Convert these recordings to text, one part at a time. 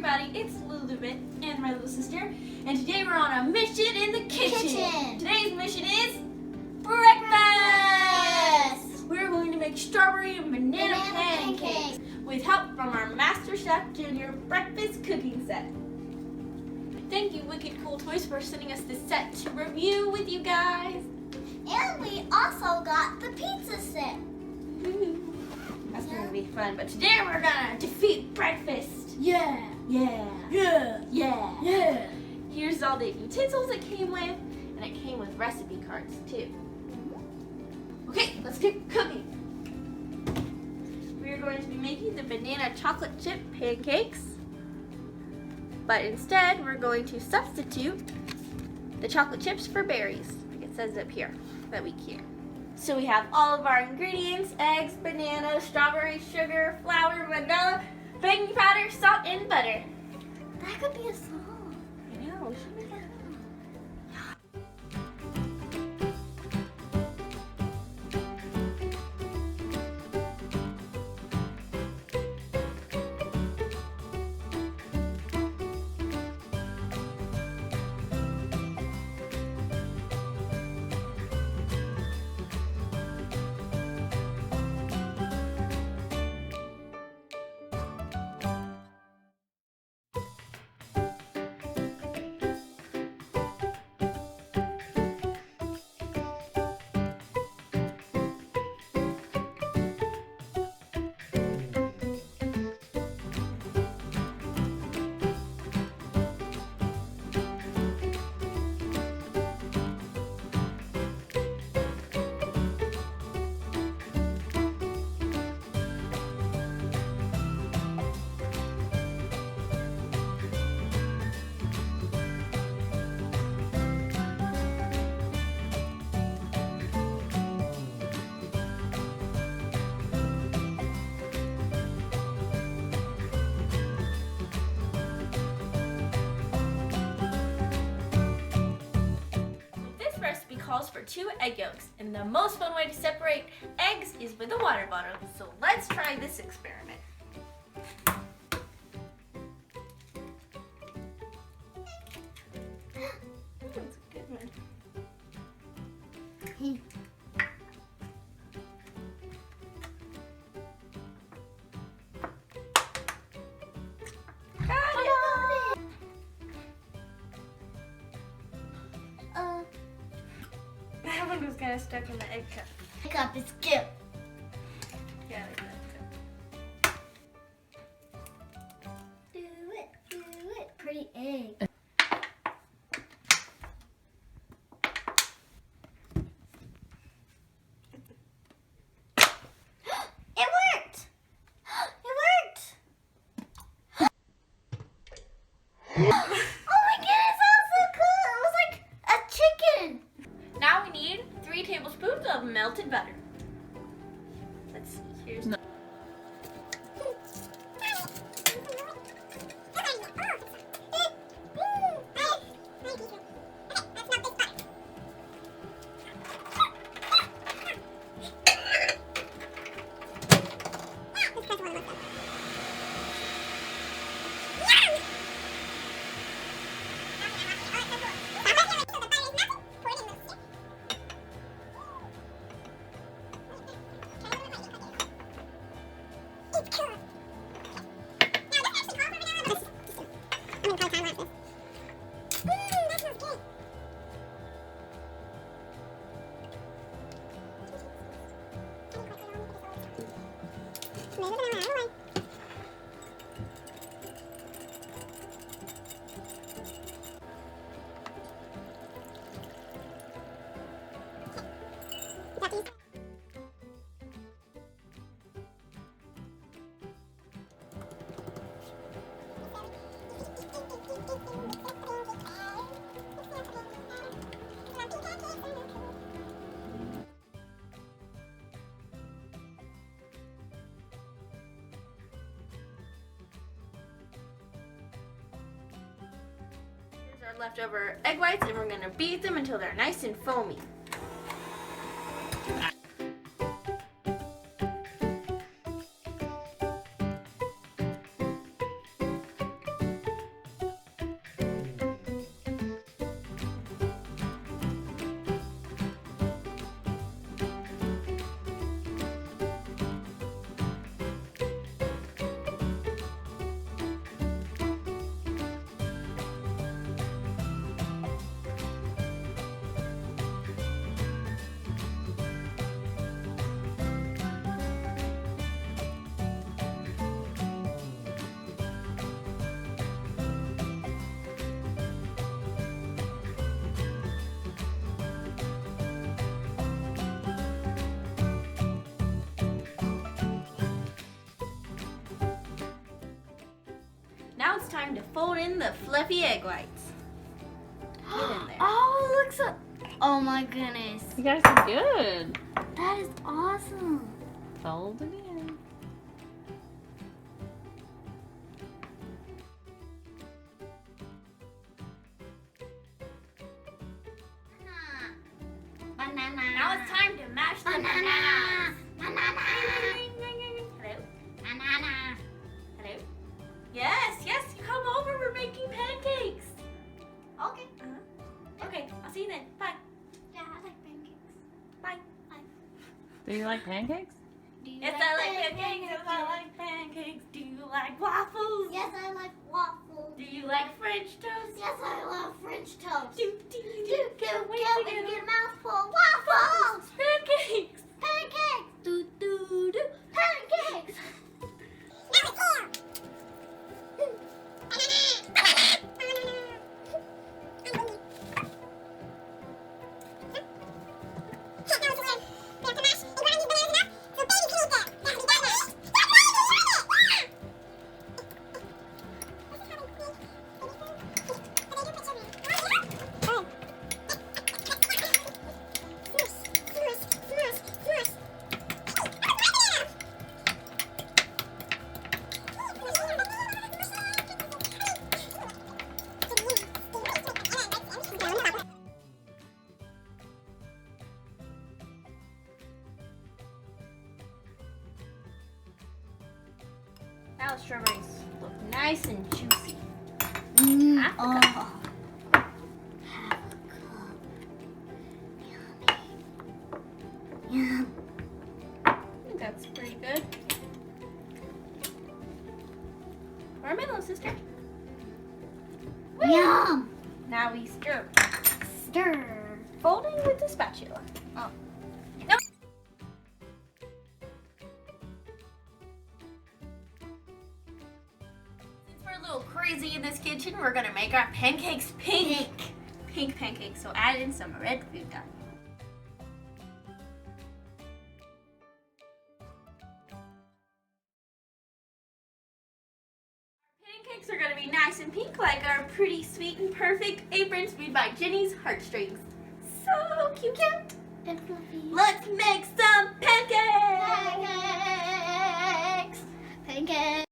everybody, it's Lulubit and my little sister, and today we're on a mission in the kitchen. Today's mission is breakfast! We're going to make strawberry and banana pancakes with help from our Master Chef Junior breakfast cooking set. Thank you Wicked Cool Toys for sending us this set to review with you guys. And we also got the pizza set. That's going to be fun, but today we're going to defeat breakfast. Yeah. Here's all the utensils it came with, and it came with recipe cards too. Okay, let's get cooking. We're going to be making the banana chocolate chip pancakes, but instead we're going to substitute the chocolate chips for berries, like it says up here, that week here. So we have all of our ingredients: eggs, banana, strawberry, sugar, flour, vanilla, baking powder, salt, and butter. That could be a song. I know, we should make that. Calls for 2 egg yolks, and the most fun way to separate eggs is with a water bottle. So let's try this experiment. That's a good one. Got it! That one was kind of stuck in the egg cup. The cup is cute. Yeah, like that cup. Do it. Pretty egg. It worked! It worked! Oh my goodness, that was so cool! It was like a chicken! Now we need 3 tablespoons of melted butter. Let's see, here's no. Our leftover egg whites, and we're going to beat them until they're nice and foamy. Now it's time to fold in the fluffy egg whites. Get in there. Oh, it looks so. Oh my goodness. You guys are good. That is awesome. Fold it in. Banana. Now it's time to mash the Banana. bananas. Banana. Hello? Banana. Hello? Yes, come over. We're making pancakes. Okay. Okay, I'll see you then. Bye. Yeah, I like pancakes. Bye. Do you like pancakes? Do you Yes, I like pancakes. Yes, I like pancakes. Do you like waffles? Yes, I like waffles. Do you like French toast? Yes, I love French toast. Do, Can't wait to to get get a mouthful. Waffles. pancakes. Pancakes. Do do do. Pancakes. Now the strawberries look nice and juicy. Half a Oh. cup. Half a cup. Yummy. Yum. I think that's pretty good. Pour 'em in, little sister. Yum. Now we stir. Stir. Folding with the spatula. Oh. Nope. Since we're a little crazy in this kitchen, we're gonna make our pancakes pink. Pink pancakes. So add in some red food dye. Pancakes are gonna be nice and pink like our pretty sweet and perfect aprons made by GINNY'S HEARTSTRINGS. So cute. And fluffy. Let's make some pancakes! Pancakes. Pancakes.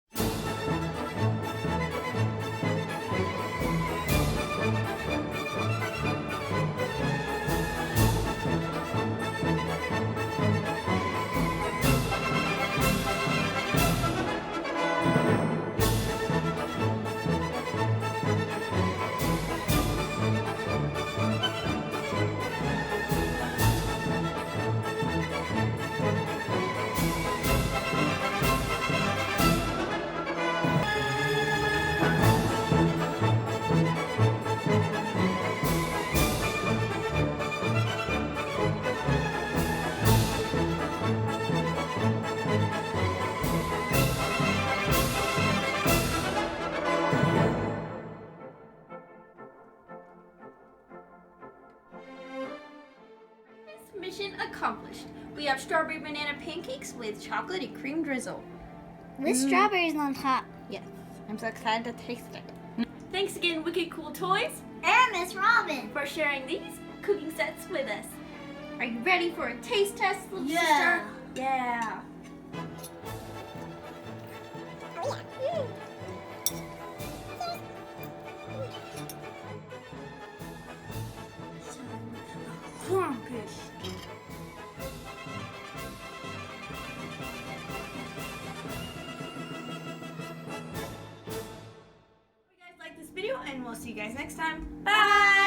Mission accomplished. We have strawberry banana pancakes with chocolate and cream drizzle. With strawberries on top. Yes, I'm so excited to taste it. Thanks again, Wicked Cool Toys, And Miss Robin. for sharing these cooking sets with us. Are you ready for a taste test, little Yeah. sister? Yeah. Hope you guys like this video, and we'll see you guys next time. Bye!